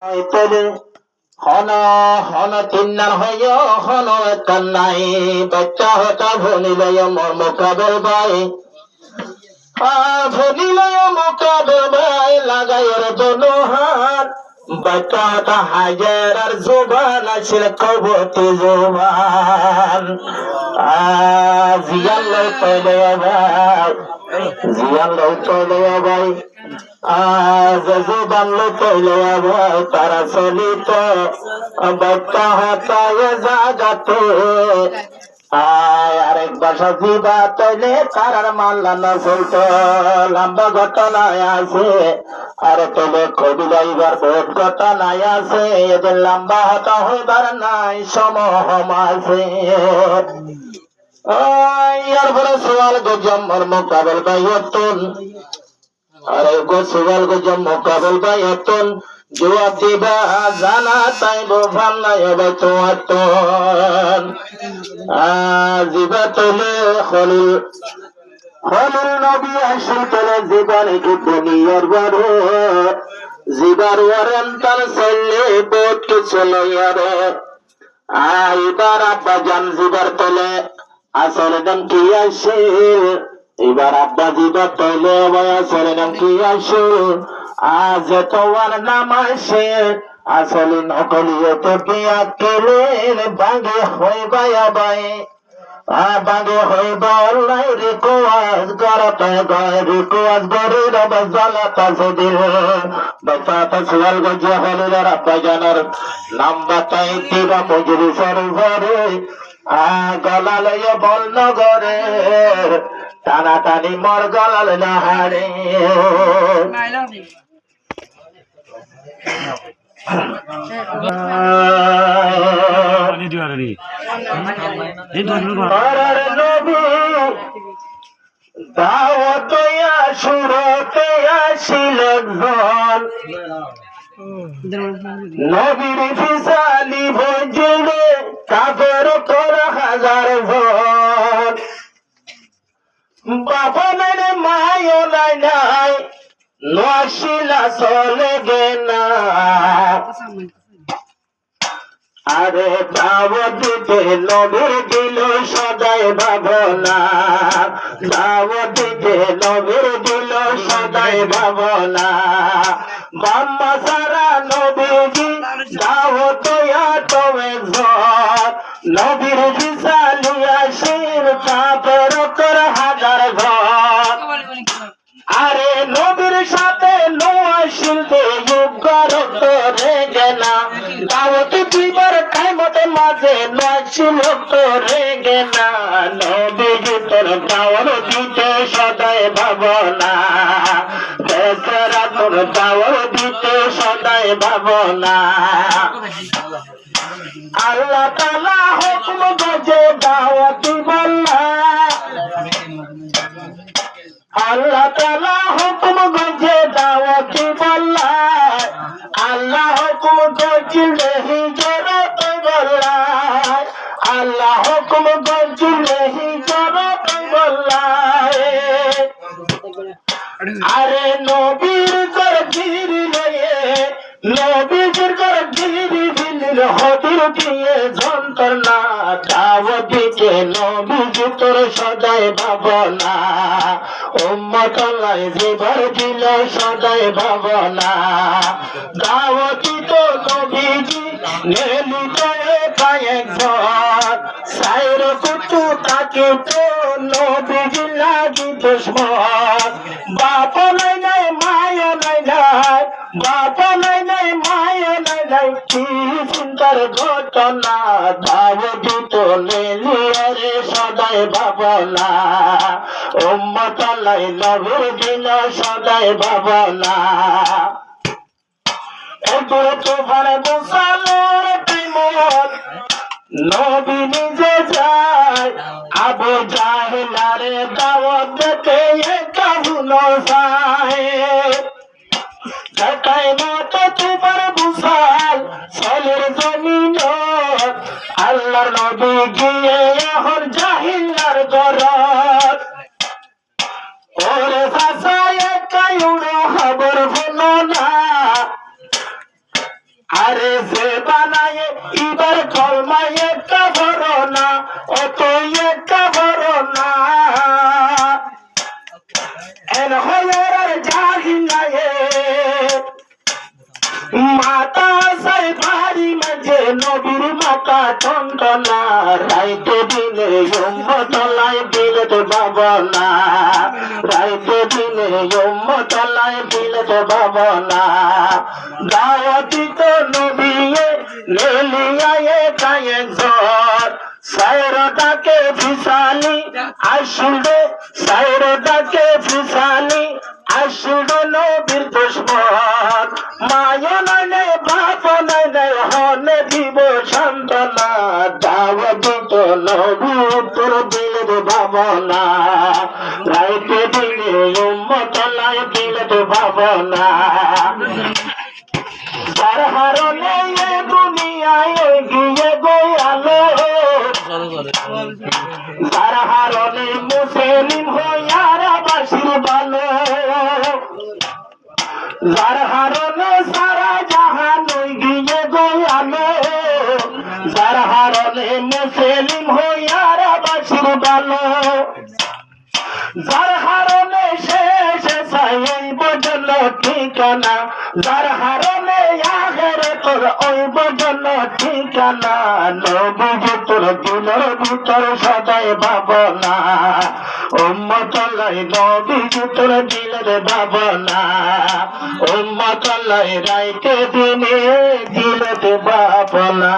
তবে হন হন তিন্নার হইয় হন কান্নাই বাচ্চা হতা ভনিলয় মোকাবেল ভাই ভনিলয় মোকাবেল ভাই লাগাইয়ের দোনো হাত বাচ্চা হতা হাজার আর জোবান আছে কবতি জোবান জিয়ান লই তলে ভাই জিয়ান লই তলে ভাই জবান লইলে ভাই তারা চলিত বাচ্চা হতায় জাগাতে আরেক বাসা জিবা তৈলে তারার মাল্লা না চলত লম্বা ঘটনায় আছে আর তবে খবি যাইবার বহুত ঘটনায় আছে এদের লম্বা হতা হইবার নাই সমহম আছে ইয়ার পরে সওয়াল গজমর মোকাবেল বাইয়তুন আরে গো সওয়াল গজম মোকাবেল বাইয়তুন জবাব দিবা জানা তাইব ভাল্লাই হবে তোমার জিবা তোলে খলিল খলিল নবী আসল তোলে জীবনে কি দুনিয়ার বড় জিবার ওয়ারেন তার ছেলে বহুত কিছু লইয়ারে এবার আব্বা জান জিবার তোলে আসলে নাম কি আসিল এবার আব্বা জিবার তোলে আসলে নাম কি আসিল আজ তোমার নাম আসে আসলে নকলিয়ে তো বিয়া কেলেন বাগে হইবাই আবাই বাগে হইবা অল্লাই রিকোয়াজ গরতে গয় রিকোয়াজ গরি রবা জ্বালাতা সেদিল বাচ্চাটা সোয়াল গজে হলিলার আব্বা জানার নাম বাতাই দিবা মজলিসের ঘরে গলালয় বল নগরে টানাটানি মর গলাল না হারে দাওয়াত শুরুতে আসিলেন নবীর ফিসালি ভজিলে কাফের তোর হাজার ভন বাবা মেরে মায়ও নাই নাই নশিলা চলে গেনা আরে দাওয়াত দিতে নবীর দিল সদাই ভাবনা দাওয়াত দিতে নবীর দিল সদাই ভাবনা বাম্মা সারা নবীজি দাওয়াত তো একজন নবীর বিশালিয়া শির কাপের তোর হাজার ঘর আরে নবীর সাথে নোয়া শিলতে যুগর তোরে গেনা দাওয়াত দিবার টাইমতে মাঝে নাছিল তোরে গেনা নবীজি তোর দাওয়াত দিতে সদাই ভাবনা বেচারা তোর দাওয়াত দিতে সদাই ভাবনা আল্লাহ তাআলা হুকুম গজে দাওয়াত বল্লা আল্লাহ তাআলা হুকুম গজে দাওয়াত বল্লা আল্লাহ হুকুম গজিলে হিজরত বল্লা আল্লাহ হুকুম গজিলে হিজরত বল্লা আরে নবীর ঘর গিরি লয়ে নবীর ঘর গিরি দিল হদির দিয়ে যন্ত্রণা দাওয়াত দিতে নবীজি তোর সদাই ভাবনা উম্মত লাই জিবার দিল সদাই ভাবনা দাওয়াত তো নবীজি নেলি কয়ে পায়ে ঘর সাইর কুতু তাকে তো নবীজি লাগি দুশ্মন বাপ নাই নাই মায়া নাই নাই বাপ নাই নাই মায়া নাই নাই কি চিন্তার ঘটনা দাওয়াত তো নেলি রে সদাই ভাবনা উম্মত লাই নবীর দিল সদাই ভাবনা এরপরে তুফানে বসালোর টাইমত নবী নিজে যায় আবু জাহেলারে দাওয়াত দিতে কাহুন যায় দেখাই মতো তোমার বুসাল চলের জমিন আল্লাহর নবী গিয়ে এখন জাহিলার ঘরত ওরে ভাষায় একাই উড়ো খবর বলো না আরে সে বানায় এবার কলমায় একটা বড় না অত একটা বড় না এন হয়ার জাহিনায়ে মাতা সাই বাড়ি মাঝে নবীর মাতা টন্টনা রাইতে দিনে উম্মতলায় বিলতে বাবনা রাইতে দিনে উম্মতলায় বিলতে বাবনা দাওয়াতি তো নবীয়ে লেলিয়ায়ে কায়ে জর সাইরটাকে ফিসানি আসলে সাইরটাকে ফিসানি আসলে নবীর দুশমন মায়া নাই বাপ নাই হনে দিব সান্তনা দাওয়াতি তো নবী তোর দিলের ভাবনা রাইতে দিনে উম্মতলায় দিলের ভাবনা যার হারনে এ দুনিয়ায় গিয়ে গয়ালো যার হারনে মুসলিম হইয়ারা বাসির ভালো যার হারনে সারা জাহান গিয়ে গয়ালো যার হারনে মুসলিম হইয়ারা বাসির ভালো যার হারনে শেষে সাই বদল ঠিকানা যার হারনে আখেরে তোর ওই বদল ঠিকানা নবী তোর দিলের ভিতর সদাই ভাবনা উম্মতলাই নবী তোর দিলের ভাবনা উম্মতলাই রাইতে দিনে দিলের ভাবনা